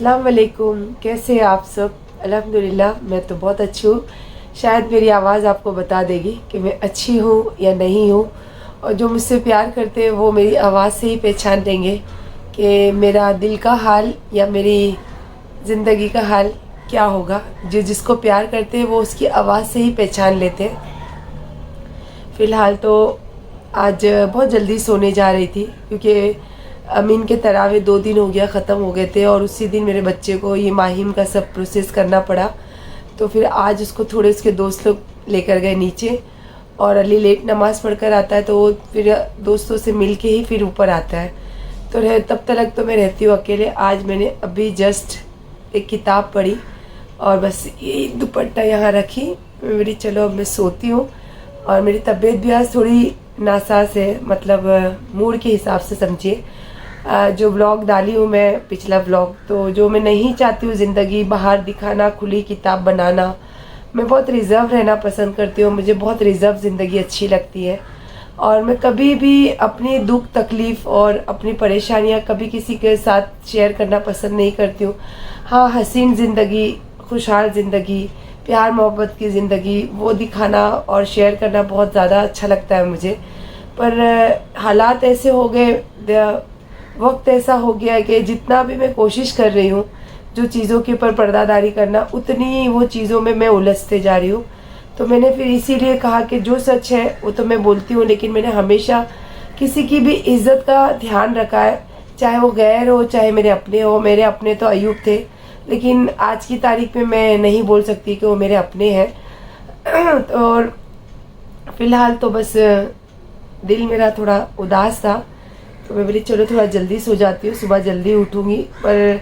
अस्सलाम वालेकुम, कैसे हैं आप सब। अल्हम्दुलिल्लाह मैं तो बहुत अच्छी हूँ। शायद मेरी आवाज़ आपको बता देगी कि मैं अच्छी हूँ या नहीं हूँ, और जो मुझसे प्यार करते हैं वो मेरी आवाज़ से ही पहचान लेंगे कि मेरा दिल का हाल या मेरी ज़िंदगी का हाल क्या होगा। जो जिसको प्यार करते हैं वो उसकी आवाज़ से ही पहचान लेते हैं। फ़िलहाल तो आज बहुत जल्दी सोने जा रही थी क्योंकि अमीन के तरावे 2 दिन हो गया ख़त्म हो गए थे, और उसी दिन मेरे बच्चे को ये माहिम का सब प्रोसेस करना पड़ा। तो फिर आज उसको थोड़े उसके दोस्त लोग लेकर गए नीचे, और अली लेट नमाज़ पढ़कर आता है तो वो फिर दोस्तों से मिल के ही फिर ऊपर आता है। तो तब तक तो मैं रहती हूँ अकेले। आज मैंने अभी जस्ट एक किताब पढ़ी और बस यही दुपट्टा यहाँ रखी, मेरी चलो अब मैं सोती हूँ। और मेरी तबीयत भी आज थोड़ी नासाज है, मतलब मूड के हिसाब से समझिए। जो व्लॉग डाली हूँ मैं पिछला व्लॉग, तो जो मैं नहीं चाहती हूँ ज़िंदगी बाहर दिखाना, खुली किताब बनाना। मैं बहुत रिज़र्व रहना पसंद करती हूँ, मुझे बहुत रिज़र्व ज़िंदगी अच्छी लगती है। और मैं कभी भी अपनी दुख तकलीफ़ और अपनी परेशानियाँ कभी किसी के साथ शेयर करना पसंद नहीं करती हूँ। हाँ, हसीन ज़िंदगी, खुशहाल ज़िंदगी, प्यार मोहब्बत की ज़िंदगी वो दिखाना और शेयर करना बहुत ज़्यादा अच्छा लगता है मुझे। पर हालात ऐसे हो गए, वक्त ऐसा हो गया है कि जितना भी मैं कोशिश कर रही हूँ जो चीज़ों के ऊपर पर्दादारी करना, उतनी वो चीज़ों में मैं उलझते जा रही हूँ। तो मैंने फिर इसीलिए कहा कि जो सच है वो तो मैं बोलती हूँ, लेकिन मैंने हमेशा किसी की भी इज़्ज़त का ध्यान रखा है, चाहे वो गैर हो चाहे मेरे अपने हो। मेरे अपने तो अयूब थे, लेकिन आज की तारीख में मैं नहीं बोल सकती कि वो मेरे अपने हैं। और फ़िलहाल तो बस दिल मेरा थोड़ा उदास था, तो मैं बोली चलो थोड़ा जल्दी सो जाती हूँ, सुबह जल्दी उठूँगी। पर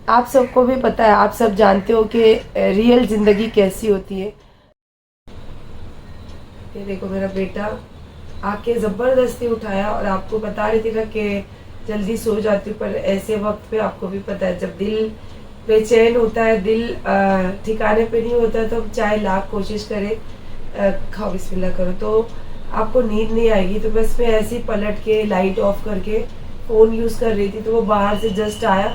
आप सबको भी पता है, आप सब जानते हो कि रियल ज़िंदगी कैसी होती है। ये देखो मेरा बेटा आके ज़बरदस्ती उठाया, और आपको बता रही थी ना कि जल्दी सो जाती हूँ, पर ऐसे वक्त पे आपको भी पता है जब दिल बेचैन होता है, दिल ठिकाने पे नहीं होता, तो चाहे लाख कोशिश करे, खाओ बिस्मिल्लाह करो तो आपको नींद नहीं आएगी। तो बस मैं ऐसे ही पलट के लाइट ऑफ करके फ़ोन यूज़ कर रही थी, तो वो बाहर से जस्ट आया,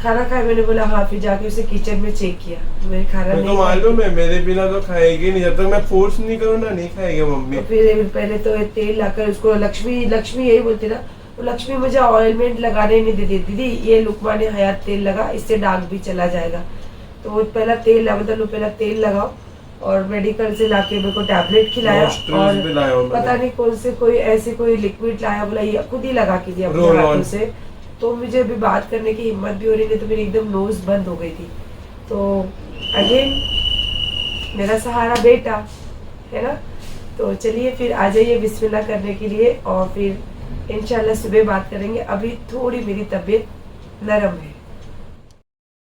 खाना खाया। मैंने बोला हाँ, फिर जाके उसे किचन में चेक किया, मेरे खाना नहीं तो मालूम है मेरे बिना तो खाएगी नहीं, जब तक मैं फोर्स नहीं करूँ ना नहीं खाएगी मम्मी। तो फिर पहले तो तेल लाकर उसको लक्ष्मी यही बोलती ना, वो लक्ष्मी मुझे ऑयलमेंट लगाने नहीं देती, दीदी ये लुकमा ने हयात तेल लगा, इससे दाग भी चला जाएगा। तो वो पहला तेल मतलब पहला तेल लगाओ, और मेडिकल से लाके मेरे को टैबलेट खिलाया, और पता नहीं कौन से कोई ऐसे कोई लिक्विड लाया, बोला ये खुद ही लगा के दिया अपने हाथों से। तो मुझे अभी बात करने की हिम्मत भी हो रही नहीं, तो मेरी एकदम नोज बंद हो गई थी। तो अगेन मेरा सहारा बेटा है ना। तो चलिए फिर आ जाइए बिस्मिल्लाह करने के लिए, और फिर इंशाल्लाह सुबह बात करेंगे। अभी थोड़ी मेरी तबीयत नरम है।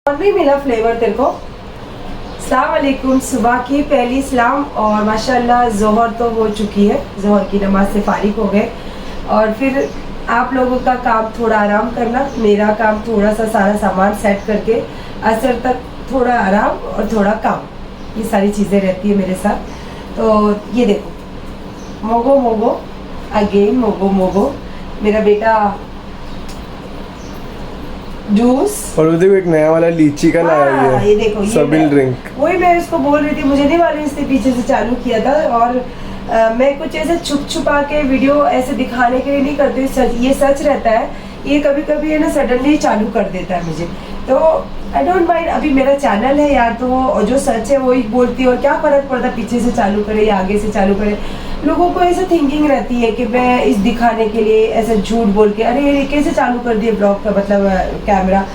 और भी मिला फ्लेवर तेरे को। अस्सलाम वालेकुम, सुबह की पहली सलाम, और माशाल्लाह ज़ोहर तो हो चुकी है, ज़ोहर की नमाज से फारिग हो गए। और फिर आप लोगों का काम थोड़ा आराम करना, मेरा काम थोड़ा सा सारा सामान सेट करके असर तक थोड़ा आराम और थोड़ा काम, ये सारी चीज़ें रहती है मेरे साथ। तो ये देखो मोगो मोगो, अगेन मोगो मोगो, मेरा बेटा जूस, और वो देखो एक नया वाला लीची का लाया है, ये देखो सबिल ड्रिंक। वही मैं इसको बोल रही थी, मुझे नहीं मालूम इसने पीछे से चालू किया था। और मैं कुछ ऐसे छुप छुपा के वीडियो ऐसे दिखाने के लिए नहीं करती, ये सच रहता है। ये कभी कभी है ना सडनली चालू कर देता है मुझे, तो आई डोंट माइंड। अभी मेरा चैनल है यार, तो जो सच है वही बोलती है, और क्या फ़र्क पड़ता है पीछे से चालू करे या आगे से चालू करे। लोगों को ऐसा थिंकिंग रहती है कि मैं इस दिखाने के लिए ऐसा झूठ बोल के, अरे ये कैसे चालू कर दिए ब्लॉग का मतलब कैमरा,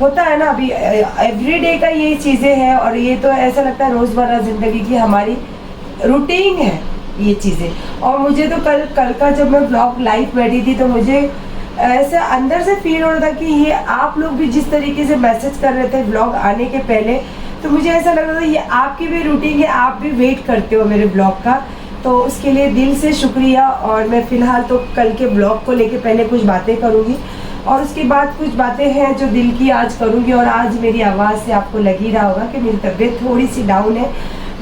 होता है ना। अभी एवरीडे का ये चीज़ें हैं, और ये तो ऐसा लगता है रोज़मर्रा ज़िंदगी की हमारी रूटीन है ये चीज़ें। और मुझे तो कल का जब मैं ब्लॉग लाइव बैठी थी, तो मुझे ऐसा अंदर से फील हो रहा था कि ये आप लोग भी जिस तरीके से मैसेज कर रहे थे ब्लॉग आने के पहले, तो मुझे ऐसा लग रहा था ये आपकी भी रूटीन है, आप भी वेट करते हो मेरे ब्लॉग का। तो उसके लिए दिल से शुक्रिया। और मैं फ़िलहाल तो कल के ब्लॉग को लेके पहले कुछ बातें करूँगी, और उसके बाद कुछ बातें हैं जो दिल की आज करूँगी। और आज मेरी आवाज़ से आपको लग ही रहा होगा कि मेरी तबीयत थोड़ी सी डाउन है।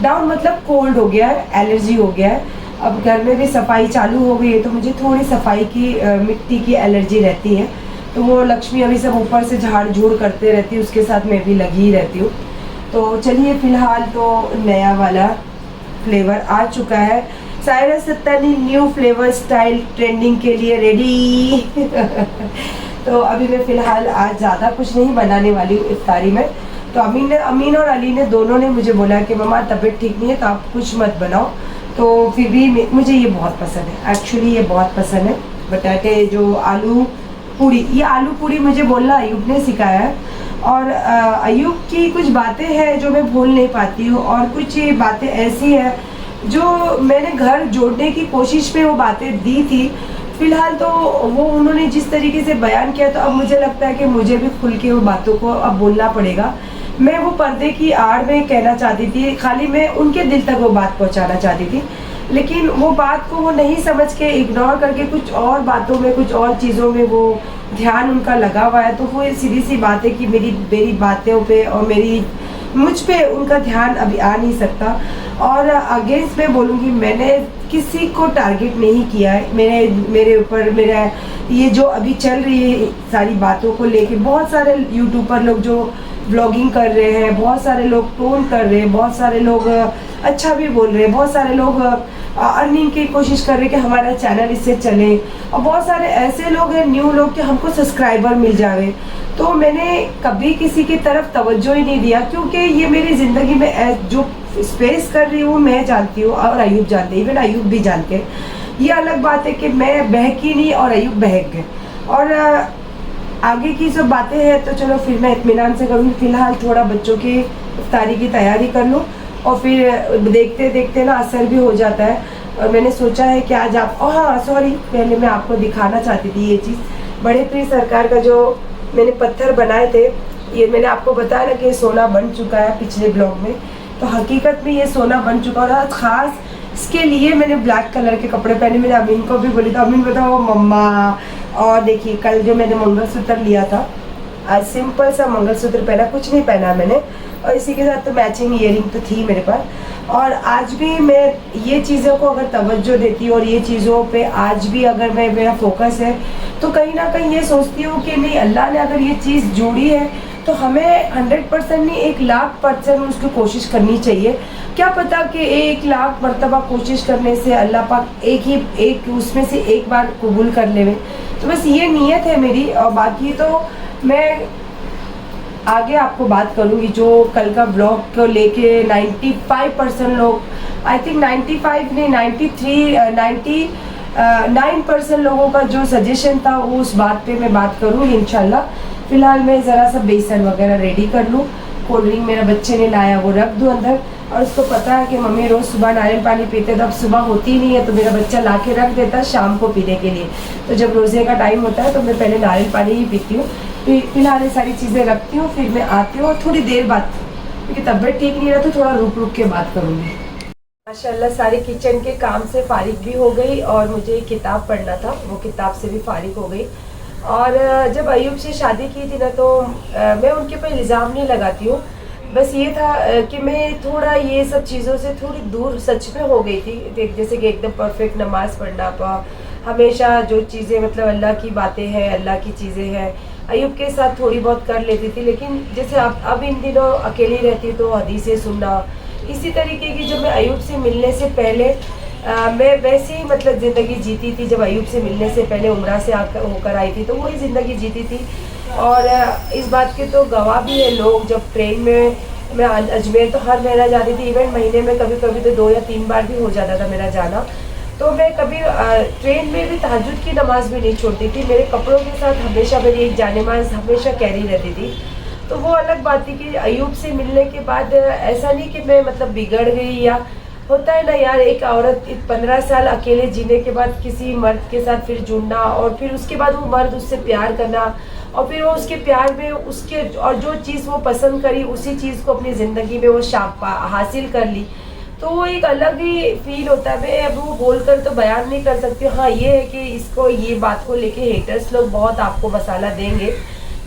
डाउन मतलब कोल्ड हो गया है, एलर्जी हो गया है। अब घर में भी सफाई चालू हो गई है, तो मुझे थोड़ी सफाई की मिट्टी की एलर्जी रहती है। तो वो लक्ष्मी अभी सब ऊपर से झाड़ झूड़ करते रहती है, उसके साथ मैं भी लगी ही रहती हूँ। तो चलिए फ़िलहाल तो नया वाला फ्लेवर आ चुका है। Saira Sattani new flavour style trending के लिए रेडी। तो अभी मैं फ़िलहाल आज ज़्यादा कुछ नहीं बनाने वाली हूँ इफ्तारी में। तो अमीन और अली ने दोनों ने मुझे बोला कि मम्मा तबीयत ठीक नहीं है तो आप कुछ मत बनाओ। तो फिर भी मुझे ये बहुत पसंद है, एक्चुअली ये बहुत पसंद है। बटाटे जो आलू पूड़ी, ये आलू पूड़ी मुझे बोलना अयूब ने सिखाया है। और अयूब की कुछ बातें हैं जो मैं भूल नहीं पाती हूँ, और कुछ बातें ऐसी हैं जो मैंने घर जोड़ने की कोशिश में वो बातें दी थी। फ़िलहाल तो वो उन्होंने जिस तरीके से बयान किया, तो अब मुझे लगता है कि मुझे भी खुल के वो बातों को अब बोलना पड़ेगा। मैं वो पर्दे की आड़ में कहना चाहती थी, खाली मैं उनके दिल तक वो बात पहुंचाना चाहती थी, लेकिन वो बात को वो नहीं समझ के इग्नोर करके कुछ और बातों में, कुछ और चीज़ों में वो ध्यान उनका लगा हुआ है। तो वो सीधी सी बात है कि मेरी बातों पे और मुझ पे उनका ध्यान अभी आ नहीं सकता। और अगेंस्ट मैं बोलूँगी, मैंने किसी को टारगेट नहीं किया है। मेरे ऊपर मेरा ये जो अभी चल रही है सारी बातों को लेके, बहुत सारे यूट्यूबर लोग जो ब्लॉगिंग कर रहे हैं, बहुत सारे लोग टोन कर रहे हैं, बहुत सारे लोग अच्छा भी बोल रहे हैं, बहुत सारे लोग अर्निंग की कोशिश कर रहे हैं कि हमारा चैनल इससे चले, और बहुत सारे ऐसे लोग हैं न्यू लोग कि हमको सब्सक्राइबर मिल जाए। तो मैंने कभी किसी की तरफ तवज्जो ही नहीं दिया, क्योंकि ये मेरी ज़िंदगी में जो स्पेस कर रही हूँ मैं जानती हूँ और अयूब जानते, इवन अयूब भी जानते हैं। ये अलग बात है कि मैं बहकी नहीं और अयूब बहक गए। और आगे की जो बातें हैं तो चलो फिर मैं इत्मीनान से करूँगी। फ़िलहाल थोड़ा बच्चों की इफ्तारी की तैयारी कर लूँ, और फिर देखते देखते ना असर भी हो जाता है। और मैंने सोचा है कि आज आप, हाँ सॉरी, पहले मैं आपको दिखाना चाहती थी ये चीज़। बड़े प्रिय सरकार का जो मैंने पत्थर बनाए थे, ये मैंने आपको बताया ना कि ये सोना बन चुका है पिछले ब्लॉग में। तो हकीकत में ये सोना बन चुका, और ख़ास इसके लिए मैंने ब्लैक कलर के कपड़े पहने। मैंने अमीन को भी बोली था, अमीन बताओ मम्मा। और देखिए कल जो मैंने मंगलसूत्र लिया था, आज सिंपल सा मंगलसूत्र पहना, कुछ नहीं पहना मैंने, और इसी के साथ तो मैचिंग ईयरिंग तो थी मेरे पास। और आज भी मैं ये चीज़ों को अगर तवज्जो देती हूँ और ये चीज़ों पे आज भी अगर मेरा फोकस है, तो कहीं ना कहीं ये सोचती हूँ कि नहीं, अल्लाह ने अगर ये चीज़ जोड़ी है तो हमें 100% नहीं 1,00,000% उसकी कोशिश करनी चाहिए। क्या पता कि 1,00,000 मरतबा कोशिश करने से अल्लाह पाक एक उसमें से एक बार कबूल कर ले। तो बस ये नीयत है मेरी, और बाकी तो मैं आगे आपको बात करूँगी। जो कल का ब्लॉग को लेके 95% लोग, आई थिंक 95 नहीं 99% लोगों का जो सजेशन था वो उस बात पे मैं बात करूँगी इंशाल्लाह। फ़िलहाल मैं ज़रा सा बेसन वगैरह रेडी कर लूँ। कोल्ड ड्रिंक मेरा बच्चे ने लाया वो रख दूँ अंदर, और उसको पता है कि मम्मी रोज़ सुबह नारियल पानी पीते, तो अब सुबह होती नहीं है तो मेरा बच्चा ला के रख देता है शाम को पीने के लिए। तो जब रोज़े का टाइम होता है तो मैं पहले नारियल पानी ही पीती हूँ। फ़िलहाल ये सारी चीज़ें रखती हूँ, फिर मैं आती हूँ और थोड़ी देर बाद, क्योंकि तबीयत ठीक नहीं रहा तो थोड़ा रुक के बात करूँगी। माशाल्लाह सारे किचन के काम से फारिग भी हो गई, और मुझे एक किताब पढ़ना था, वो किताब से भी फारिग हो गई। और जब अयूब से शादी की थी ना, तो मैं उनके ऊपर इल्ज़ाम नहीं लगाती हूँ, बस ये था कि मैं थोड़ा ये सब चीज़ों से थोड़ी दूर सच में हो गई थी। जैसे कि एकदम परफेक्ट नमाज़ पढ़ना, हमेशा जो चीज़ें मतलब अल्लाह की बातें हैं, अल्लाह की चीज़ें हैं, अयूब के साथ थोड़ी बहुत कर लेती थी। लेकिन जैसे अब इन दिनों अकेली रहती तो हदीसें सुनना, इसी तरीके की जब मैं अयूब से मिलने से पहले मैं वैसे ही मतलब ज़िंदगी जीती थी। जब अयूब से मिलने से पहले उम्रा से होकर आई थी तो वही ज़िंदगी जीती थी। और इस बात के तो गवाह भी है लोग। जब ट्रेन में मैं अजमेर तो हर महीना जाती थी, इवन महीने में कभी कभी तो 2 या 3 बार भी हो जाता था मेरा जाना। तो मैं कभी ट्रेन में भी तहज्जुद की नमाज़ भी नहीं छोड़ती थी। मेरे कपड़ों के साथ हमेशा मेरी एक जानेमाज़ हमेशा कैरी रहती थी। तो वो अलग बात थी कि अयूब से मिलने के बाद ऐसा नहीं कि मैं मतलब बिगड़ गई, या होता है ना यार, एक औरत 15 साल अकेले जीने के बाद किसी मर्द के साथ फिर जुड़ना, और फिर उसके बाद वो मर्द उससे प्यार करना, और फिर वो उसके प्यार में उसके और जो चीज़ वो पसंद करी उसी चीज़ को अपनी ज़िंदगी में वो हासिल कर ली, तो वो एक अलग ही फील होता है। मैं अब वो बोलकर तो बयान नहीं कर सकती। हाँ ये है कि इसको ये बात को लेके हेटर्स लोग बहुत आपको मसाला देंगे,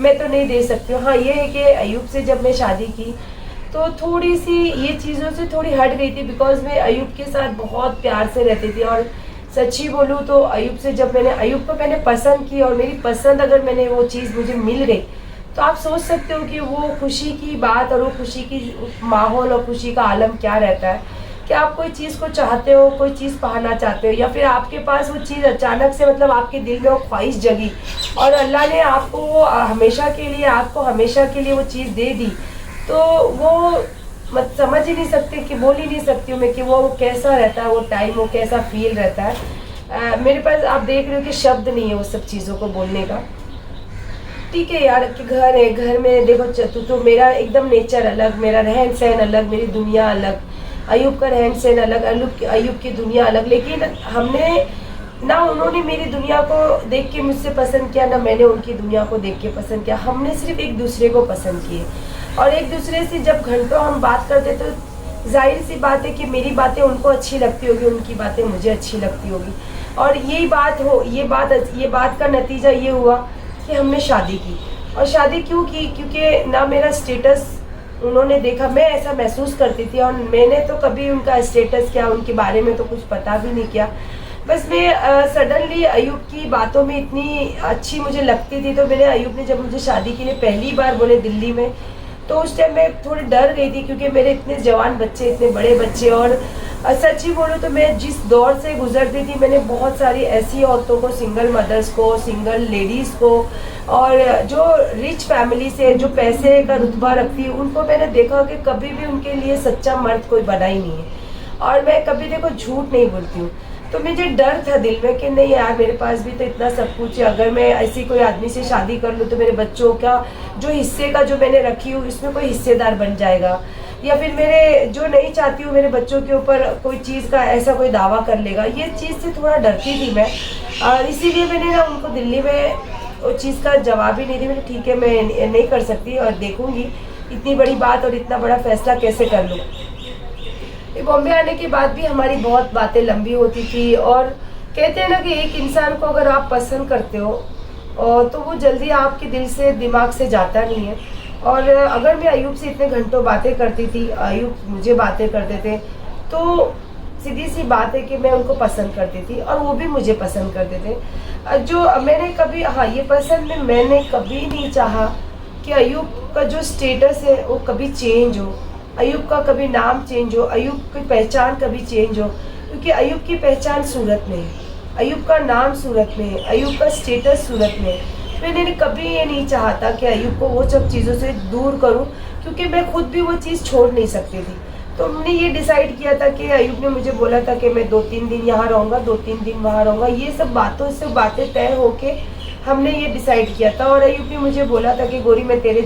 मैं तो नहीं दे सकती हूँ। हाँ ये है कि अयूब से जब मैं शादी की तो थोड़ी सी ये चीज़ों से थोड़ी हट गई थी, बिकॉज मैं अयूब के साथ बहुत प्यार से रहती थी। और सच्ची बोलूँ तो अयूब से जब मैंने अयूब को मैंने पसंद की और मेरी पसंद अगर मैंने वो चीज़ मुझे मिल गई, तो आप सोच सकते हो कि वो खुशी की बात और वो खुशी की माहौल और खुशी का आलम क्या रहता है कि आप कोई चीज़ को चाहते हो, कोई चीज़ पाना चाहते हो, या फिर आपके पास वो चीज़ अचानक से मतलब आपके दिल में वो ख्वाहिश जगी और अल्लाह ने आपको वो हमेशा के लिए, आपको हमेशा के लिए वो चीज़ दे दी, तो वो मत समझ ही नहीं सकते कि बोल ही नहीं सकती हूँ मैं कि वो कैसा रहता है वो टाइम, वो कैसा फील रहता है। मेरे पास आप देख रहे हो कि शब्द नहीं है वो सब चीज़ों को बोलने का। ठीक है यार कि घर है, घर में देखो तो मेरा एकदम नेचर अलग, मेरा रहन सहन अलग, मेरी दुनिया अलग, अयूब का रहन सहन अलग, अयूब की दुनिया अलग। लेकिन हमने ना, उन्होंने मेरी दुनिया को देख के मुझसे पसंद किया, ना मैंने उनकी दुनिया को देख के पसंद किया। हमने सिर्फ एक दूसरे को पसंद किए और एक दूसरे से जब घंटों हम बात करते तो जाहिर सी बात है कि मेरी बातें उनको अच्छी लगती होगी, उनकी बातें मुझे अच्छी लगती होगी। और यही बात हो, ये बात का नतीजा ये हुआ कि हमने शादी की। और शादी क्यों की? क्योंकि ना मेरा स्टेटस उन्होंने देखा, मैं ऐसा महसूस करती थी और मैंने तो कभी उनका स्टेटस क्या, उनके बारे में तो कुछ पता भी नहीं किया। बस मैं सडनली अयूब की बातों में इतनी अच्छी मुझे लगती थी, तो मैंने अयूब ने जब मुझे शादी के लिए पहली बार बोले दिल्ली में, तो उस टाइम मैं थोड़ी डर गई थी क्योंकि मेरे इतने जवान बच्चे, इतने बड़े बच्चे। और सच्ची बोलूँ तो मैं जिस दौर से गुजरती थी, मैंने बहुत सारी ऐसी औरतों को, सिंगल मदर्स को, सिंगल लेडीज़ को, और जो रिच फैमिली से, जो पैसे का रुतबा रखती है, उनको मैंने देखा कि कभी भी उनके लिए सच्चा मर्द कोई बना ही नहीं है। और मैं कभी देखो झूठ नहीं बोलती हूँ, तो मुझे डर था दिल में कि नहीं यार, मेरे पास भी तो इतना सब कुछ है, अगर मैं ऐसी कोई आदमी से शादी कर लूँ तो मेरे बच्चों का जो हिस्से का जो मैंने रखी हूँ इसमें कोई हिस्सेदार बन जाएगा, या फिर मेरे जो नहीं चाहती हूँ मेरे बच्चों के ऊपर कोई चीज़ का ऐसा कोई दावा कर लेगा। ये चीज़ से थोड़ा डरती थी मैं, और इसीलिए मैंने ना उनको दिल्ली में वो चीज़ का जवाब ही नहीं दी। मैंने ठीक है, मैं नहीं कर सकती और देखूँगी, इतनी बड़ी बात और इतना बड़ा फैसला कैसे कर लूँ। बॉम्बे आने के बाद भी हमारी बहुत बातें लंबी होती थी, और कहते हैं ना कि एक इंसान को अगर आप पसंद करते हो और तो वो जल्दी आपके दिल से, दिमाग से जाता नहीं है। और अगर मैं अयूब से इतने घंटों बातें करती थी, अयूब मुझे बातें करते थे, तो सीधी सी बात है कि मैं उनको पसंद करती थी और वो भी मुझे पसंद करते थे। जो मैंने कभी, हाँ ये पसंद में मैंने कभी नहीं चाहा कि अयूब का जो स्टेटस है वो कभी चेंज हो, अयूब का कभी नाम चेंज हो, अयूब की पहचान कभी चेंज हो, क्योंकि अयूब की पहचान सूरत में है, अयूब का नाम सूरत में है, अयूब का स्टेटस सूरत में है। मैंने कभी ये नहीं चाहा था कि अयूब को वो सब चीज़ों से दूर करूं, क्योंकि मैं खुद भी वो चीज़ छोड़ नहीं सकती थी। तो हमने ये डिसाइड किया था कि अयूब ने मुझे बोला था कि मैं 2-3 दिन यहाँ रहूँगा, 2-3 दिन वहाँ रहूँगा। ये सब बातों से बातें तय होके हमने ये डिसाइड किया था। और अयूब ने मुझे बोला था कि गोरी मैं तेरे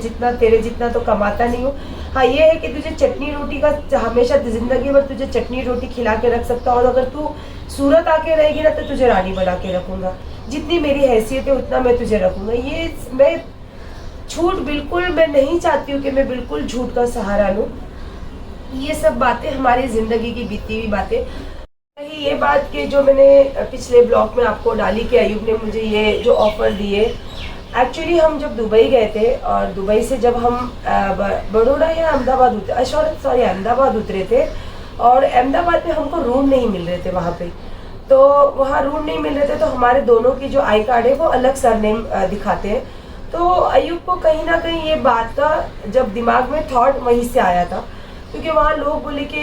जितना तो कमाता नहीं हूँ, हाँ ये है कि तुझे चटनी रोटी का हमेशा ज़िंदगी भर तुझे चटनी रोटी खिला के रख सकता हूँ, और अगर तू सूरत आके रहेगी ना तो तुझे रानी बना के रखूँगा, जितनी मेरी हैसियत है उतना मैं तुझे रखूँगा। ये मैं झूठ बिल्कुल मैं नहीं चाहती हूँ कि मैं बिल्कुल झूठ का सहारा लूँ। ये सब बातें हमारी ज़िंदगी की बीती हुई बातें। ये बात कि जो मैंने पिछले ब्लॉग में आपको डाली कि अयूब ने मुझे ये जो ऑफ़र दिए, एक्चुअली हम जब दुबई गए थे और दुबई से जब हम बड़ौदा या अहमदाबाद अहमदाबाद उतरे थे, और अहमदाबाद में हमको रूम नहीं मिल रहे थे वहाँ पे। तो वहाँ रूम नहीं मिल रहे थे, तो हमारे दोनों की जो आई कार्ड है वो अलग सरनेम दिखाते हैं। तो अयूब को कहीं ना कहीं ये बात का जब दिमाग में थॉट वहीं से आया था, क्योंकि वहाँ लोग बोले कि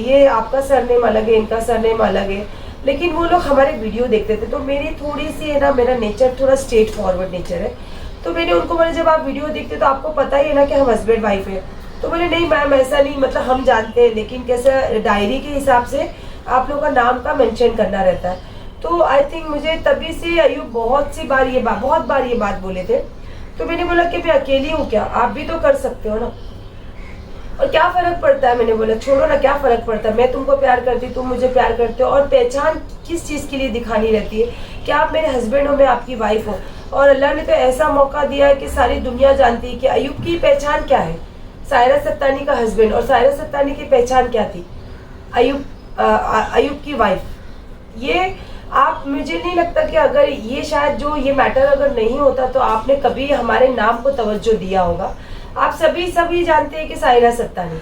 ये आपका सरनेम अलग है, इनका सरनेम अलग है, लेकिन वो लोग हमारे वीडियो देखते थे। तो मेरी थोड़ी सी है ना, मेरा नेचर थोड़ा स्ट्रेट फॉरवर्ड नेचर है, तो मैंने उनको बोला जब आप वीडियो देखते तो आपको पता ही है ना कि हम हस्बैंड वाइफ है। तो बोले नहीं मैम ऐसा नहीं, मतलब हम जानते हैं, लेकिन कैसा डायरी के हिसाब से आप लोग का नाम का मेंशन करना रहता है। तो आई थिंक मुझे तभी से अयूब बहुत बार ये बात बोले थे। तो मैंने बोला कि मैं अकेली हूँ क्या, आप भी तो कर सकते हो ना, और क्या फ़र्क पड़ता है। मैंने बोला छोड़ो ना, क्या फ़र्क पड़ता है, मैं तुमको प्यार करती, तुम मुझे प्यार करते हो, और पहचान किस चीज़ के लिए दिखानी रहती है कि आप मेरे हस्बैंड हो, मैं आपकी वाइफ हो। और अल्लाह ने तो ऐसा मौका दिया है कि सारी दुनिया जानती है कि अयूब की पहचान क्या है, सायरा सत्तानी का हस्बैंड, और सायरा सत्तानी की पहचान क्या थी, अयूब की वाइफ। ये आप, मुझे नहीं लगता कि अगर ये शायद जो ये मैटर अगर नहीं होता तो आपने कभी हमारे नाम को तवज्जो दिया होगा। आप सभी जानते हैं कि सायरा सत्तानी,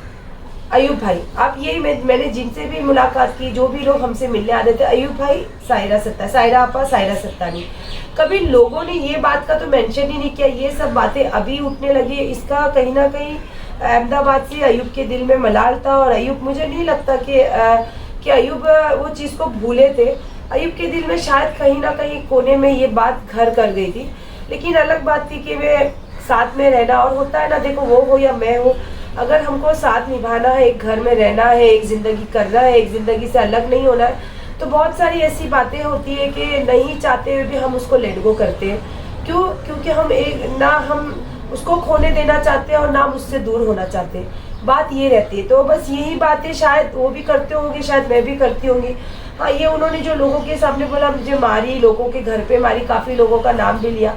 अयूब भाई, आप यही मैंने जिनसे भी मुलाकात की, जो भी लोग हमसे मिलने आते थे, अयूब भाई सायरा सत्ता, सायरा आपा, सायरा सत्तानी, कभी लोगों ने ये बात का तो मेंशन ही नहीं किया। ये सब बातें अभी उठने लगी है। इसका कहीं ना कहीं अहमदाबाद से अयूब के दिल में मलाल था, और अयूब, मुझे नहीं लगता कि अयूब वो चीज़ को भूले थे। अयूब के दिल में शायद कहीं ना कहीं कोने में ये बात घर कर गई थी। लेकिन अलग बात थी कि वे साथ में रहना, और होता है ना, देखो वो हो या मैं हो, अगर हमको साथ निभाना है, एक घर में रहना है, एक ज़िंदगी करना है, एक ज़िंदगी से अलग नहीं होना है, तो बहुत सारी ऐसी बातें होती है कि नहीं चाहते हुए भी हम उसको लेट गो करते हैं। क्यों? क्योंकि हम हम उसको खोने देना चाहते हैं और ना मुझसे दूर होना चाहते हैं। बात ये रहती है। तो बस यही बातें शायद वो भी करते होंगे, शायद मैं भी करती होंगी। हाँ, ये उन्होंने जो लोगों के सामने बोला, मुझे मारी, लोगों के घर पे मारी, काफ़ी लोगों का नाम भी लिया,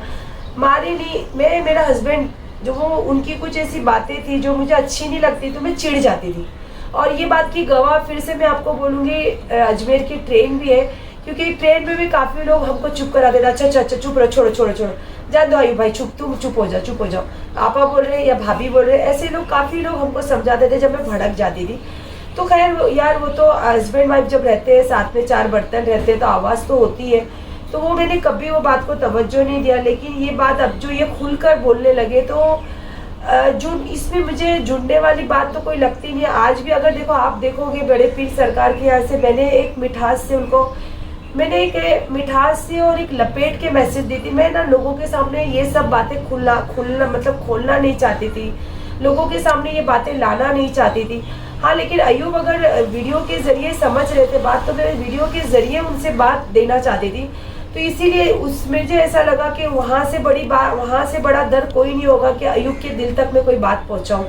मारी नहीं। मेरा हस्बैंड, जो वो उनकी कुछ ऐसी बातें थी जो मुझे अच्छी नहीं लगती, तो मैं चिढ़ जाती थी। और ये बात की गवाह फिर से मैं आपको बोलूँगी, अजमेर की ट्रेन भी है, क्योंकि ट्रेन में भी काफ़ी लोग हमको चुप करा देते, अच्छा चुप रहो, छोड़ो, जान दो आयु भाई, तुम चुप हो जाओ, आपा बोल रहे या भाभी बोल रहे, ऐसे लोग काफ़ी लोग हमको समझाते थे जब मैं भड़क जाती थी। तो खैर यार, वो तो हस्बैंड वाइफ जब रहते हैं साथ में, 4 बर्तन रहते हैं, तो आवाज़ तो होती है। तो वो मैंने कभी वो बात को तवज्जो नहीं दिया। लेकिन ये बात अब जो ये खुलकर बोलने लगे, तो जो इसमें मुझे जुड़ने वाली बात तो कोई लगती नहीं है। आज भी अगर देखो, आप देखोगे बड़े पीर सरकार के यहाँ से मैंने एक मिठास से और एक लपेट के मैसेज दी थी। मैं ना लोगों के सामने ये सब बातें खोलना नहीं चाहती थी, लोगों के सामने ये बातें लाना नहीं चाहती थी। हाँ, लेकिन अयूब अगर वीडियो के जरिए समझ रहे थे बात, तो मैं वीडियो के जरिए उनसे बात देना चाहती थी। तो इसीलिए मुझे ऐसा लगा कि वहाँ से बड़ा दर्द कोई नहीं होगा कि अयूब के दिल तक मैं कोई बात पहुँचाऊँ।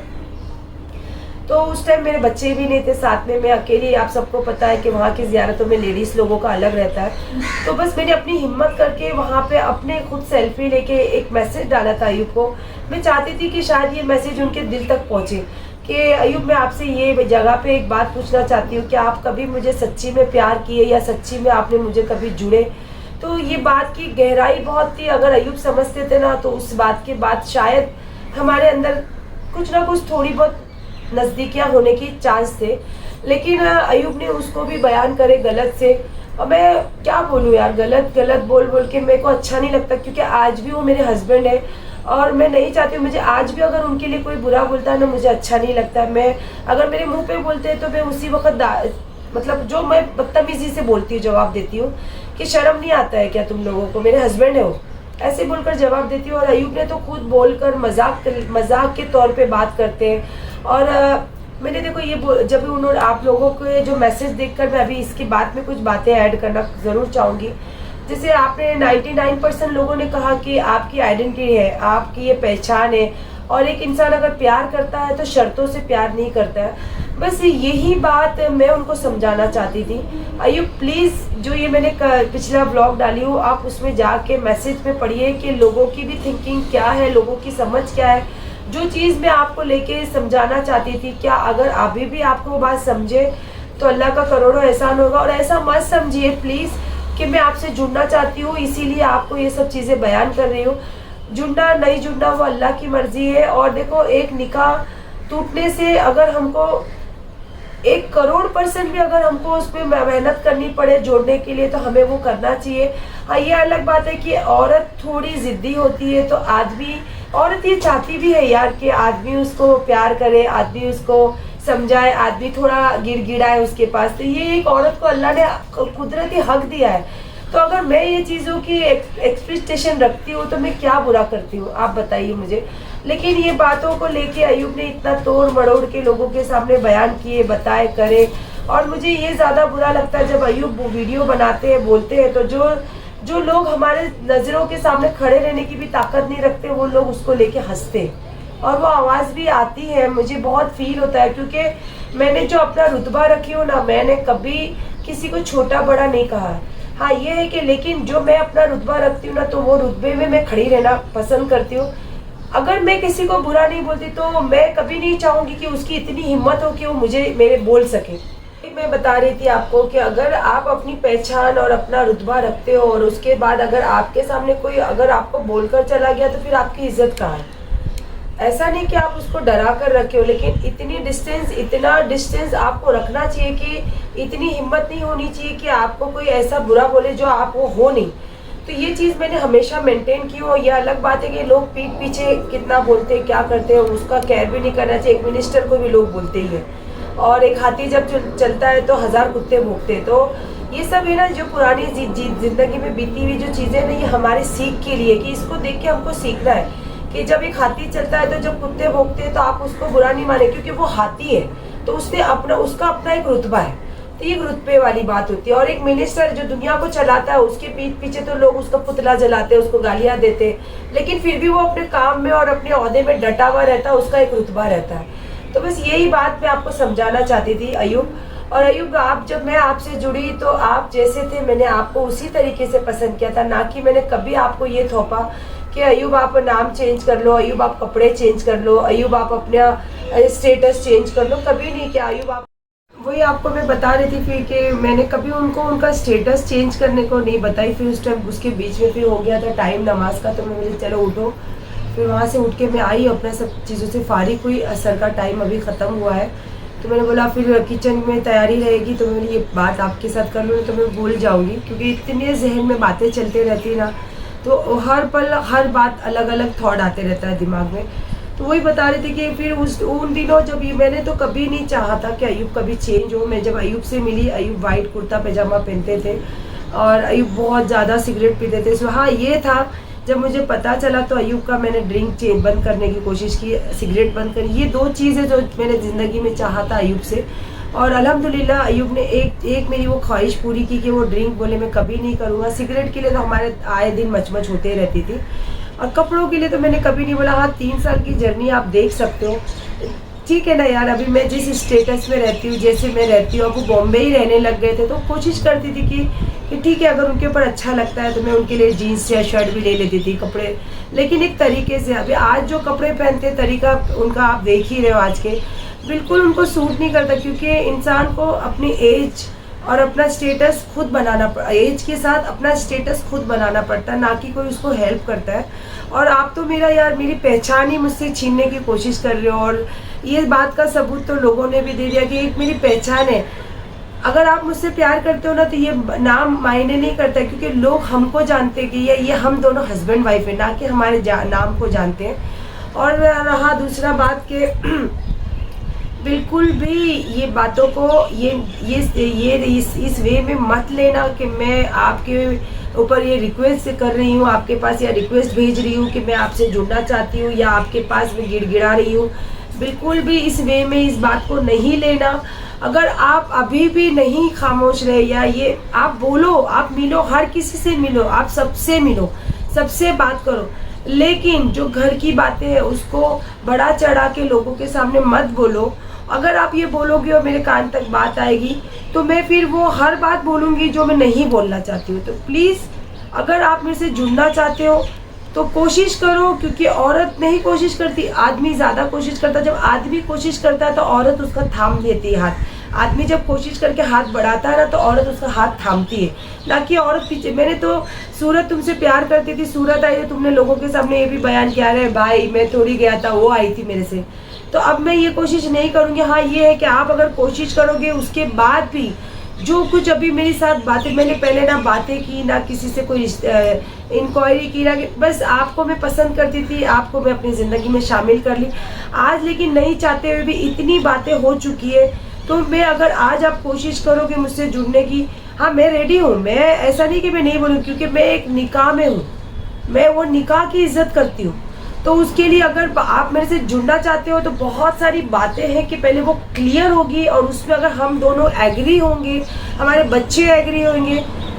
तो उस टाइम मेरे बच्चे भी नहीं थे साथ में, मैं अकेली, आप सबको पता है कि वहाँ की ज़ियारतों में लेडीज़ लोगों का अलग रहता है। तो बस मैंने अपनी हिम्मत करके वहाँ पे अपने खुद सेल्फी लेके एक मैसेज डाला था अयूब को। मैं चाहती थी कि शायद ये मैसेज उनके दिल तक पहुँचे कि अयूब, मैं आपसे ये जगह पे एक बात पूछना चाहती हूँ कि आप कभी मुझे सच्ची में प्यार किए, या सच्ची में आपने मुझे कभी जुड़े। तो ये बात की गहराई बहुत थी। अगर अयूब समझते थे ना, तो उस बात के बाद शायद हमारे अंदर कुछ ना कुछ थोड़ी बहुत नज़दीकियाँ होने की चांस थे। लेकिन अयूब ने उसको भी बयान करे गलत से। और मैं क्या बोलूँ यार, गलत बोल के मेरे को अच्छा नहीं लगता, क्योंकि आज भी वो मेरे हस्बैंड है, और मैं नहीं चाहती हूँ, मुझे आज भी अगर उनके लिए कोई बुरा बोलता है ना, मुझे अच्छा नहीं लगता। मैं अगर मेरे मुंह पे बोलते हैं तो मैं उसी वक्त मतलब जो मैं बदतमीजी से बोलती हूँ, जवाब देती हूँ कि शर्म नहीं आता है क्या तुम लोगों को, मेरे हस्बैंड है वो, ऐसे बोलकर जवाब देती हूँ। और अयूब ने तो खुद बोलकर मजाक के तौर पे बात करते हैं। और मैंने देखो ये जब उन्होंने आप लोगों के जो मैसेज देखकर, मैं अभी इसके बाद में कुछ बातें ऐड करना ज़रूर चाहूँगी। जैसे आपने 99% लोगों ने कहा कि आपकी आइडेंटिटी है, आपकी ये पहचान है, और एक इंसान अगर प्यार करता है तो शर्तों से प्यार नहीं करता है। बस यही बात मैं उनको समझाना चाहती थी। अयूब प्लीज़, जो ये मैंने पिछला ब्लॉग डाली हूँ, आप उसमें जाके मैसेज में पढ़िए कि लोगों की भी थिंकिंग क्या है, लोगों की समझ क्या है। जो चीज़ मैं आपको लेके समझाना चाहती थी, क्या अगर अभी भी आपको वो बात समझे तो अल्लाह का करोड़ों एहसान होगा। और ऐसा मत समझिए प्लीज़ कि मैं आपसे जुड़ना चाहती हूँ इसीलिए आपको ये सब चीज़ें बयान कर रही हूँ। जुड़ना नहीं जुड़ना वो अल्लाह की मर्जी है। और देखो, एक निकाह टूटने से अगर हमको 1 करोड़% भी अगर हमको उस पर मेहनत करनी पड़े जोड़ने के लिए, तो हमें वो करना चाहिए। हाँ, ये अलग बात है कि औरत थोड़ी ज़िद्दी होती है, तो औरत ये चाहती भी है यार कि आदमी उसको प्यार करे, आदमी उसको समझाए, आदमी थोड़ा गिड़गिड़ाए उसके पास। तो ये एक औरत को अल्लाह ने कुदरती हक दिया है। तो अगर मैं ये चीज़ों की एक्सपेक्टेशन रखती हूँ तो मैं क्या बुरा करती हूँ, आप बताइए मुझे। लेकिन ये बातों को लेके अयूब ने इतना तोड़ मड़ोड़ के लोगों के सामने बयान किए, बताए, करे। और मुझे ये ज़्यादा बुरा लगता है जब अयूब वीडियो बनाते हैं, बोलते हैं, तो जो लोग हमारे नज़रों के सामने खड़े रहने की भी ताकत नहीं रखते, वो लोग उसको लेके हंसते, और वो आवाज़ भी आती है। मुझे बहुत फील होता है, क्योंकि मैंने जो अपना रुतबा रखी हूँ ना, मैंने कभी किसी को छोटा बड़ा नहीं कहा है। हाँ, ये है कि लेकिन जो मैं अपना रुतबा रखती हूँ ना, तो वो रुतबे में मैं खड़ी रहना पसंद करती हूँ। अगर मैं किसी को बुरा नहीं बोलती, तो मैं कभी नहीं चाहूँगी कि उसकी इतनी हिम्मत हो कि वो मेरे बोल सके। मैं बता रही थी आपको कि अगर आप अपनी पहचान और अपना रुतबा रखते हो, और उसके बाद अगर आपके सामने कोई अगर आपको बोलकर चला गया, तो फिर आपकी इज्जत कहाँ है। ऐसा नहीं कि आप उसको डरा कर रखे हो, लेकिन इतना डिस्टेंस आपको रखना चाहिए कि इतनी हिम्मत नहीं होनी चाहिए कि आपको कोई ऐसा बुरा बोले जो आप वो हो नहीं। तो ये चीज़ मैंने हमेशा मेंटेन की हो। ये अलग बात है कि लोग पीठ पीछे कितना बोलते हैं, क्या करते हैं, उसका केयर भी नहीं करना चाहिए। एक मिनिस्टर को भी लोग बोलते ही हैं, और एक हाथी जब चलता है तो 1000 कुत्ते भौंकते हैं। तो ये सब है ना, जो पुरानी जिंदगी में बीती हुई जो चीज़ें ना, ये हमारे सीख के लिए, कि इसको देख के हमको सीखना है कि जब एक हाथी चलता है तो जब कुत्ते भौंकते हैं तो आप उसको बुरा नहीं माने, क्योंकि वो हाथी है तो उसका अपना एक रुतबा है। तो ये रुतबे वाली बात होती है। और एक मिनिस्टर जो दुनिया को चलाता है, उसके पीठ पीछे तो लोग उसका पुतला जलाते हैं, उसको गालियां देते हैं, लेकिन फिर भी वो अपने काम में और अपने ओहदे में डटा हुआ रहता है, उसका एक रुतबा रहता है। तो बस यही बात मैं आपको समझाना चाहती थी अयूब। और अयूब, जब मैं आपसे जुड़ी तो आप जैसे थे, मैंने आपको उसी तरीके से पसंद किया था, ना कि मैंने कभी आपको ये थोपा कि अयूब आप नाम चेंज कर लो, अयूब आप कपड़े चेंज कर लो, अयूब आप अपना स्टेटस चेंज कर लो। कभी नहीं किया अयूब। आप वही आपको मैं बता रही थी फिर कि मैंने कभी उनको उनका स्टेटस चेंज करने को नहीं बताई। फिर उस टाइम उसके बीच में फिर हो गया था टाइम नमाज का, तो मैं बोली चलो उठो। फिर वहाँ से उठ के मैं आई, अपना सब चीज़ों से फारिग हुई। असर का टाइम अभी ख़त्म हुआ है, तो मैंने बोला फिर किचन में तैयारी रहेगी, तो मैंने ये बात आपके साथ कर लूँ, तो मैं भूल जाऊँगी, क्योंकि इतने जहन में बातें चलते रहती ना, तो हर पल हर बात अलग अलग थॉट आते रहता है दिमाग में। तो वही बता रहे थे कि फिर उन दिनों जब मैंने तो कभी नहीं चाहा था कि अयूब कभी चेंज हो। मैं जब अयूब से मिली, अयूब वाइट कुर्ता पैजामा पहनते थे और अयूब बहुत ज़्यादा सिगरेट पीते थे। सो हाँ, ये था जब मुझे पता चला तो अयूब का मैंने ड्रिंक बंद करने की कोशिश की, सिगरेट बंद करी। ये 2 चीज़ें जो मैंने ज़िंदगी में चाहा था अयूब से। और अल्हम्दुलिल्लाह अयूब ने एक मेरी वो ख्वाहिश पूरी की कि वो ड्रिंक बोले मैं कभी नहीं करूँगा। सिगरेट के लिए तो हमारे आए दिन मचमच होते रहती थी, और कपड़ों के लिए तो मैंने कभी नहीं बोला। हाँ, 3 साल की जर्नी आप देख सकते हो, ठीक है ना यार। अभी मैं जिस स्टेटस में रहती हूँ, जैसे मैं रहती हूँ, अब वो बॉम्बे ही रहने लग गए थे, तो कोशिश करती थी कि ठीक है, अगर उनके ऊपर अच्छा लगता है तो मैं उनके लिए जीन्स या शर्ट भी ले लेती थी कपड़े, लेकिन एक तरीके से। अभी आज जो कपड़े पहनते तरीका उनका आप देख ही रहे हो, आज के बिल्कुल उनको सूट नहीं करता, क्योंकि इंसान को अपनी एज और अपना स्टेटस खुद बनाना, एज के साथ अपना स्टेटस खुद बनाना पड़ता है, ना कि कोई उसको हेल्प करता है। और आप तो मेरी पहचान ही मुझसे छीनने की कोशिश कर रहे हो, और ये बात का सबूत तो लोगों ने भी दे दिया कि एक मेरी पहचान है। अगर आप मुझसे प्यार करते हो ना, तो ये नाम मायने नहीं करता, क्योंकि लोग हमको जानते हैं कि ये हम दोनों हस्बैंड वाइफ है, ना कि हमारे नाम को जानते हैं। और रहा दूसरा बात के बिल्कुल भी ये बातों को इस वे में मत लेना कि मैं आपके ऊपर ये रिक्वेस्ट कर रही हूँ, आपके पास या रिक्वेस्ट भेज रही हूँ कि मैं आपसे जुड़ना चाहती हूँ, या आपके पास में गिड़गिड़ा रही हूँ। बिल्कुल भी इस वे में इस बात को नहीं लेना। अगर आप अभी भी नहीं खामोश रहे, या ये आप बोलो, आप मिलो, हर किसी से मिलो, आप सबसे मिलो, सबसे बात करो, लेकिन जो घर की बातें हैं उसको बढ़ा चढ़ा के लोगों के सामने मत बोलो। अगर आप ये बोलोगे और मेरे कान तक बात आएगी, तो मैं फिर वो हर बात बोलूँगी जो मैं नहीं बोलना चाहती हूँ। तो प्लीज़, अगर आप मेरे से जुड़ना चाहते हो तो कोशिश करो, क्योंकि औरत नहीं कोशिश करती, आदमी ज़्यादा कोशिश करता है। जब आदमी कोशिश करता है तो औरत उसका थाम देती है हाथ। आदमी जब कोशिश करके हाथ बढ़ाता है ना, तो औरत उसका हाथ थामती है, ना कि औरत पीछे। मैंने तो सूरत तुमसे प्यार करती थी, सूरत आई तो तुमने लोगों के सामने ये भी बयान किया है भाई मैं थोड़ी गया था, वो आई थी मेरे से। तो अब मैं ये कोशिश नहीं करूँगी। हाँ, ये है कि आप अगर कोशिश करोगे, उसके बाद भी जो कुछ अभी मेरे साथ बातें, मैंने पहले ना बातें की, ना किसी से कोई इंक्वायरी की, ना बस आपको मैं पसंद करती थी, आपको मैं अपनी ज़िंदगी में शामिल कर ली। आज लेकिन नहीं चाहते हुए भी इतनी बातें हो चुकी है, तो मैं अगर आज आप कोशिश करोगे मुझसे जुड़ने की, हाँ मैं रेडी हूँ। मैं ऐसा नहीं कि मैं नहीं बोलूँ, क्योंकि मैं एक निकाह में हूँ, मैं वो निकाह की इज्जत करती हूँ। तो उसके लिए अगर आप मेरे से जुड़ना चाहते हो तो बहुत सारी बातें हैं कि पहले वो क्लियर होगी, और उसमें अगर हम दोनों एग्री होंगे, हमारे बच्चे एग्री होंगे,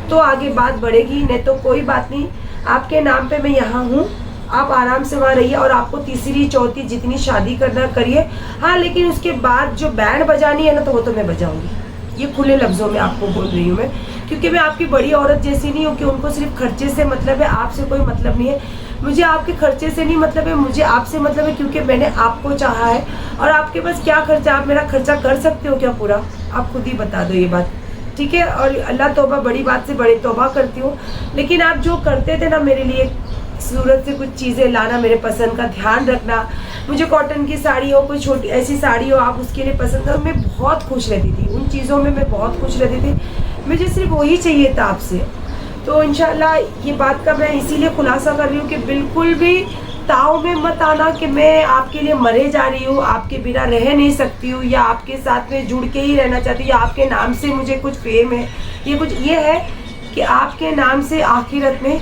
तो आगे बात बढ़ेगी। नहीं तो कोई बात नहीं, आपके नाम पे मैं यहाँ हूँ, आप आराम से वहाँ रहिए, और आपको तीसरी चौथी जितनी शादी करना करिए। हाँ, लेकिन उसके बाद जो बैंड बजानी है ना, तो वो तो मैं बजाऊँगी। ये खुले लफ्ज़ों में आपको बोल रही हूँ मैं, क्योंकि मैं आपकी बड़ी औरत जैसी नहीं हूँ कि उनको सिर्फ खर्चे से मतलब है, आपसे कोई मतलब नहीं है। मुझे आपके खर्चे से नहीं मतलब है, मुझे आपसे मतलब है, क्योंकि मैंने आपको चाहा है। और आपके पास क्या खर्चा, आप मेरा खर्चा कर सकते हो क्या पूरा? आप खुद ही बता दो ये बात, ठीक है? और अल्लाह तौबा, बड़ी बात से बड़ी तौबा करती हूँ। लेकिन आप जो करते थे ना मेरे लिए, सूरत से कुछ चीज़ें लाना मेरे पसंद का ध्यान रखना, मुझे कॉटन की साड़ी हो, कोई छोटी ऐसी साड़ी हो आप उसके लिए पसंद करो, मैं बहुत खुश रहती थी उन चीज़ों में, मैं बहुत खुश रहती थी। मुझे सिर्फ वही चाहिए था आपसे। तो इंशाल्लाह ये बात का मैं इसीलिए खुलासा कर रही हूँ कि बिल्कुल भी ताव में मत आना कि मैं आपके लिए मरे जा रही हूँ, आपके बिना रह नहीं सकती हूँ, या आपके साथ में जुड़ के ही रहना चाहती हूँ, या आपके नाम से मुझे कुछ फेम है। ये है कि आपके नाम से आखिरत में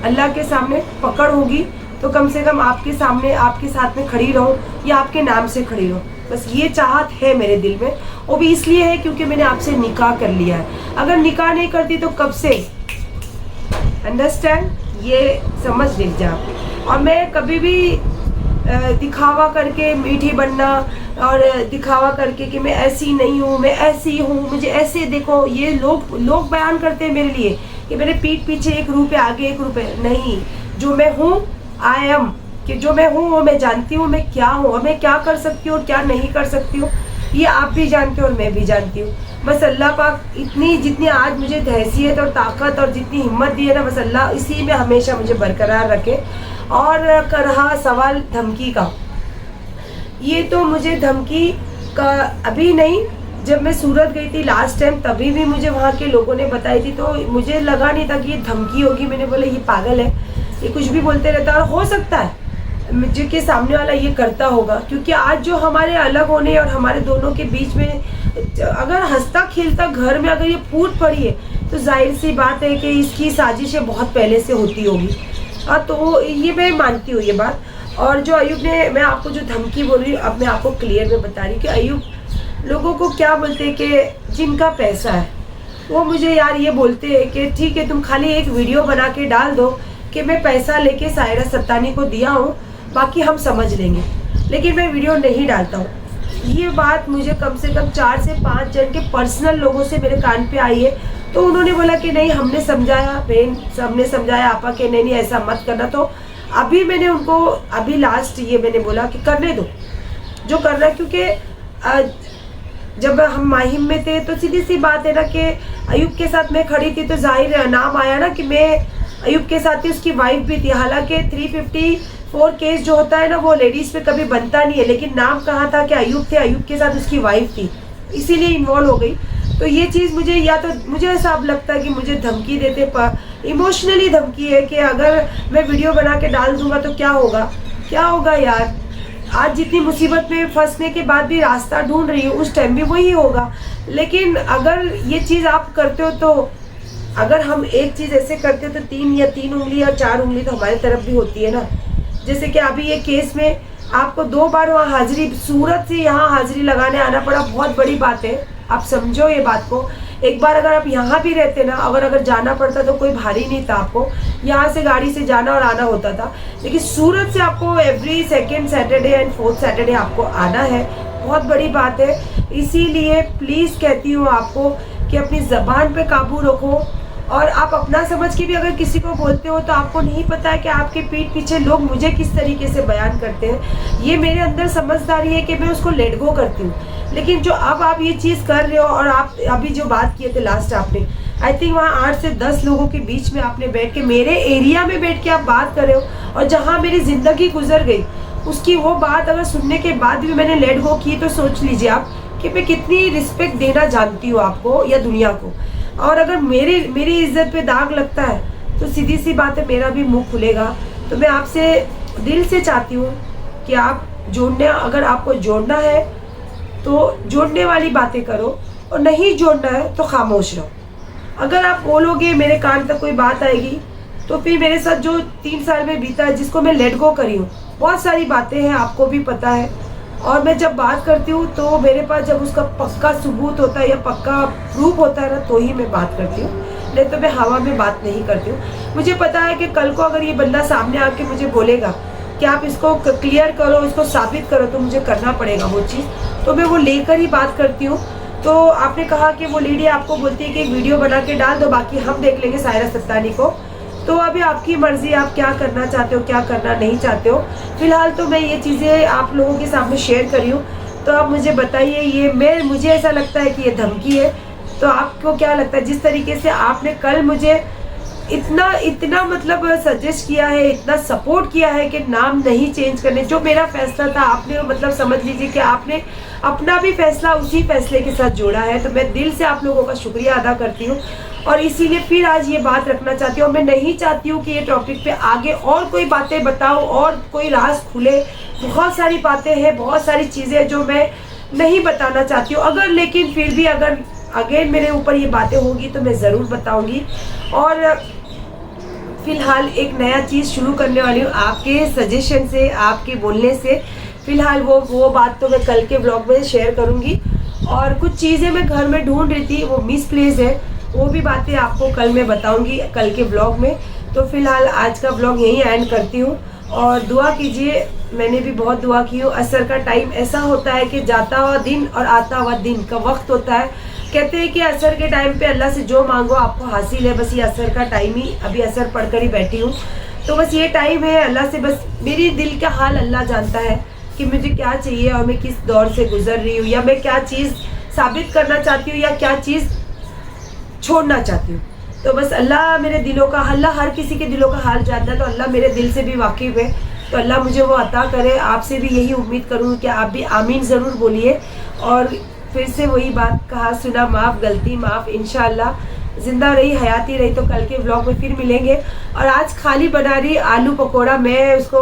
अल्लाह के सामने पकड़ होगी तो कम से कम आपके सामने आपके साथ में खड़ी रहो, या आपके नाम से खड़ी रहो। बस ये चाहत है मेरे दिल में। वो भी इसलिए है क्योंकि मैंने आपसे निकाह कर लिया है। अगर निकाह नहीं करती तो कब से, अंडरस्टैंड, ये समझ लीजिए आप। और मैं कभी भी दिखावा करके मीठी बनना और दिखावा करके कि मैं ऐसी नहीं हूँ, मैं ऐसी हूँ, मुझे ऐसे देखो, ये लोग बयान करते हैं मेरे लिए कि मेरे पीठ पीछे एक रूप है, आगे एक रूप है। नहीं, जो मैं हूँ आई एम, कि जो मैं हूँ वो मैं जानती हूँ मैं क्या हूँ, और मैं क्या कर सकती हूँ और क्या नहीं कर सकती हूँ, ये आप भी जानते हो और मैं भी जानती हूँ। बस अल्लाह पाक इतनी जितनी आज मुझे हैसियत और ताकत और जितनी हिम्मत दी है ना, बस अल्लाह इसी में हमेशा मुझे बरकरार रखे। और कर रहा सवाल धमकी का, ये तो मुझे धमकी का अभी नहीं, जब मैं सूरत गई थी लास्ट टाइम तभी भी मुझे वहाँ के लोगों ने बताई थी, तो मुझे लगा नहीं था कि ये धमकी होगी। मैंने बोला ये पागल है, ये कुछ भी बोलते रहता है। और हो सकता है मुझे के सामने वाला ये करता होगा, क्योंकि आज जो हमारे अलग होने और हमारे दोनों के बीच में अगर हंसता खेलता घर में अगर ये फूट पड़ी है तो जाहिर सी बात है कि इसकी साजिशें बहुत पहले से होती होगी। हाँ, तो ये मैं मानती हूँ ये बात। और जो अयूब ने, मैं आपको जो धमकी बोल रही हूँ अब मैं आपको क्लियर में बता रही हूँ कि अयूब लोगों को क्या बोलते हैं कि जिनका पैसा है वो मुझे यार ये बोलते हैं कि ठीक है तुम खाली एक वीडियो बना के डाल दो कि मैं पैसा लेके सायरा सत्तानी को दिया हूँ, बाकी हम समझ लेंगे, लेकिन मैं वीडियो नहीं डालता हूँ। ये बात मुझे कम से कम 4 से 5 जन के पर्सनल लोगों से मेरे कान पे आई है। तो उन्होंने बोला कि नहीं, हमने समझाया बहन, सबने समझाया आपा कि नहीं ऐसा मत करना। तो अभी मैंने उनको अभी लास्ट ये मैंने बोला कि करने दो जो करना, क्योंकि जब हम माहिम में थे तो सीधी सी बात है ना कि अयूब के साथ मैं खड़ी थी तो जाहिर नाम आया ना कि मैं अयूब के साथ ही, उसकी वाइफ भी थी। हालांकि 354 केस जो होता है ना वो लेडीज़ पे कभी बनता नहीं है, लेकिन नाम कहा था कि अयूब थे, अयूब के साथ उसकी वाइफ थी, इसीलिए इन्वॉल्व हो गई। तो ये चीज़ मुझे, या तो मुझे ऐसा अब लगता है कि मुझे धमकी देते, इमोशनली धमकी है कि अगर मैं वीडियो बना के डाल दूंगा तो क्या होगा, क्या होगा यार। आज जितनी मुसीबत में फंसने के बाद भी रास्ता ढूंढ रही हूँ, उस टाइम भी वही होगा। लेकिन अगर ये चीज़ आप करते हो तो, अगर हम एक चीज़ ऐसे करते हो तो 3 उंगली या 4 उंगली तो हमारी तरफ भी होती है ना। जैसे कि अभी ये केस में आपको 2 बार वहाँ हाजिरी, सूरत से यहाँ हाजिरी लगाने आना पड़ा, बहुत बड़ी बात है, आप समझो ये बात को। एक बार अगर आप यहाँ भी रहते ना, अगर जाना पड़ता तो कोई भारी नहीं था, आपको यहाँ से गाड़ी से जाना और आना होता था। लेकिन सूरत से आपको every 2nd Saturday and 4th Saturday आपको आना है, बहुत बड़ी बात है। इसीलिए प्लीज़ कहती हूँ आपको कि अपनी ज़बान पे काबू रखो। और आप अपना समझ के भी अगर किसी को बोलते हो तो आपको नहीं पता है कि आपके पीठ पीछे लोग मुझे किस तरीके से बयान करते हैं। ये मेरे अंदर समझदारी है कि मैं उसको लेट गो करती हूँ। लेकिन जो अब आप ये चीज़ कर रहे हो, और आप अभी जो बात किए थे लास्ट आपने, आई थिंक वहाँ 8 से 10 लोगों के बीच में आपने बैठ के, मेरे एरिया में बैठ के आप बात कर रहे हो, और जहाँ मेरी ज़िंदगी गुजर गई उसकी वो बात अगर सुनने के बाद भी मैंने लेट गो की तो सोच लीजिए आप कि मैं कितनी रिस्पेक्ट देना जानती हूँ आपको या दुनिया को। और अगर मेरी इज्जत पे दाग लगता है तो सीधी सी बात है, मेरा भी मुंह खुलेगा। तो मैं आपसे दिल से चाहती हूँ कि आप अगर आपको जोड़ना है तो जोड़ने वाली बातें करो, और नहीं जोड़ना है तो खामोश रहो। अगर आप बोलोगे मेरे कान तक कोई बात आएगी तो फिर मेरे साथ जो 3 साल में बीता है, जिसको मैं लेट गो करी हूँ, बहुत सारी बातें हैं, आपको भी पता है। और मैं जब बात करती हूँ तो मेरे पास जब उसका पक्का सबूत होता है या पक्का प्रूफ होता है ना, तो ही मैं बात करती हूँ, नहीं तो मैं हवा में बात नहीं करती हूँ। मुझे पता है कि कल को अगर ये बंदा सामने आके मुझे बोलेगा कि आप इसको क्लियर करो, इसको साबित करो, तो मुझे करना पड़ेगा वो चीज़, तो मैं वो लेकर ही बात करती हूँ। तो आपने कहा कि वो लेडी आपको बोलती है कि एक वीडियो बना के डाल दो, बाकी हम देख लेंगे सायरा सत्तानी को। तो अभी आपकी मर्ज़ी, आप क्या करना चाहते हो, क्या करना नहीं चाहते हो। फिलहाल तो मैं ये चीज़ें आप लोगों के सामने शेयर करी हूँ, तो आप मुझे बताइए, ये मुझे ऐसा लगता है कि ये धमकी है, तो आपको क्या लगता है? जिस तरीके से आपने कल मुझे इतना इतना मतलब सजेस्ट किया है, इतना सपोर्ट किया है कि नाम नहीं चेंज करने। जो मेरा फैसला था आपने मतलब समझ लीजिए कि आपने अपना भी फैसला उसी फैसले के साथ जोड़ा है। तो मैं दिल से आप लोगों का शुक्रिया अदा करती हूँ और इसीलिए फिर आज ये बात रखना चाहती हूँ। मैं नहीं चाहती हूँ कि ये टॉपिक पे आगे और कोई बातें बताऊँ और कोई राज खुले। बहुत सारी बातें हैं, बहुत सारी चीज़ें जो मैं नहीं बताना चाहती हूँ। अगर लेकिन फिर भी अगर अगेन मेरे ऊपर ये बातें होगी तो मैं ज़रूर बताऊँगी। और फिलहाल एक नया चीज़ शुरू करने वाली हूँ आपके सजेशन से, आपके बोलने से। फिलहाल वो बात तो मैं कल के व्लॉग में शेयर करूँगी। और कुछ चीज़ें मैं घर में ढूंढ रही थी, वो मिसप्लेस है, वो भी बातें आपको कल मैं बताऊँगी कल के व्लॉग में। तो फिलहाल आज का व्लॉग यहीं एंड करती हूँ और दुआ कीजिए। मैंने भी बहुत दुआ की हो। असर का टाइम ऐसा होता है कि जाता हुआ दिन और आता हुआ दिन का वक्त होता है। कहते हैं कि असर के टाइम पे अल्लाह से जो मांगो आपको हासिल है। बस ये असर का टाइम ही, अभी असर पढ़कर ही बैठी हूँ, तो बस ये टाइम है। अल्लाह से बस मेरी दिल का हाल अल्लाह जानता है कि मुझे क्या चाहिए और मैं किस दौर से गुजर रही हूँ, या मैं क्या चीज़ साबित करना चाहती हूँ या क्या चीज़ छोड़ना चाहती हूँ। तो बस अल्लाह मेरे दिलों का, अल्लाह हर किसी के दिलों का हाल जानता है, तो अल्लाह मेरे दिल से भी वाकिफ़ है। तो अल्लाह मुझे वो अता करे। आपसे भी यही उम्मीद करूँ कि आप भी आमीन ज़रूर बोलिए। और फिर से वही बात, कहा सुना माफ़, गलती माफ़। इंशाअल्लाह ज़िंदा रही, हयाती रही तो कल के व्लॉग में फिर मिलेंगे। और आज खाली बना रही आलू पकौड़ा। मैं उसको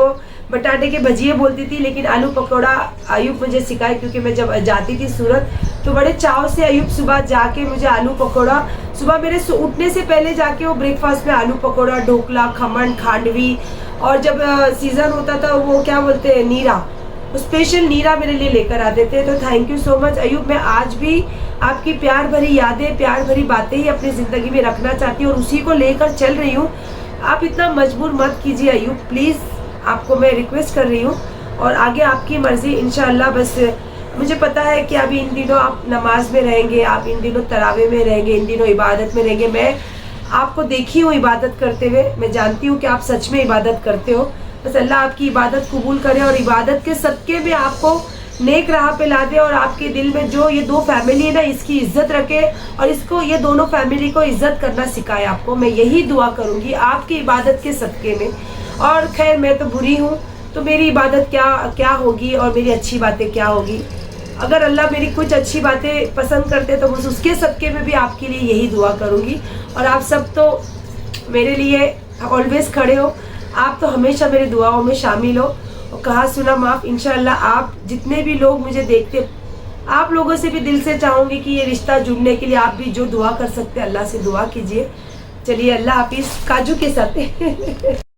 बटाटे के भजिए बोलती थी, लेकिन आलू पकौड़ा अयूब मुझे सिखाए, क्योंकि मैं जब जाती थी सूरत तो बड़े चाव से अयूब सुबह जाके मुझे आलू पकौड़ा, सुबह मेरे उठने से पहले जाके वो ब्रेकफास्ट में आलू पकौड़ा, ढोकला, खमन, खांडवी, और जब सीज़न होता था वो क्या बोलते हैं, नीरा, स्पेशल नीरा मेरे लिए लेकर आते थे। तो thank you so much Ayub. मैं आज भी आपकी प्यार भरी यादें, प्यार भरी बातें ही अपनी ज़िंदगी में रखना चाहती हूँ और उसी को लेकर चल रही हूँ। आप इतना मजबूर मत कीजिए अयूब, प्लीज़, आपको मैं रिक्वेस्ट कर रही हूँ। और आगे आपकी मर्ज़ी इंशाअल्लाह। बस मुझे पता है कि अभी इन दिनों आप नमाज में रहेंगे, आप इन दिनों तरावे में रहेंगे, इन दिनों इबादत में रहेंगे। मैं आपको देखी हूँ इबादत करते हुए, मैं जानती हूँ कि आप सच में इबादत करते हो। बस अल्लाह आपकी इबादत कबूल करे और इबादत के सदक़े में आपको नेक राह पे ला दे और आपके दिल में जो ये दो फैमिली है ना, इसकी इज्जत रखे और इसको, ये दोनों फैमिली को इज्जत करना सिखाए आपको। मैं यही दुआ करूँगी आपकी इबादत के सदक़े में। और खैर मैं तो बुरी हूँ, तो मेरी इबादत क्या होगी और मेरी अच्छी बातें क्या होगी। अगर अल्लाह मेरी कुछ अच्छी बातें पसंद करते तो बस उसके सदक़े में भी आपके लिए यही दुआ करूँगी। और आप सब तो मेरे लिए ऑलवेज़ खड़े हो, आप तो हमेशा मेरे दुआओं में शामिल हो। और कहा सुना माफ़। इंशाअल्लाह आप जितने भी लोग मुझे देखते, आप लोगों से भी दिल से चाहूँगी कि ये रिश्ता जुड़ने के लिए आप भी जो दुआ कर सकते हैं अल्लाह से दुआ कीजिए। चलिए, अल्लाह हाफिज़। काजू के साथ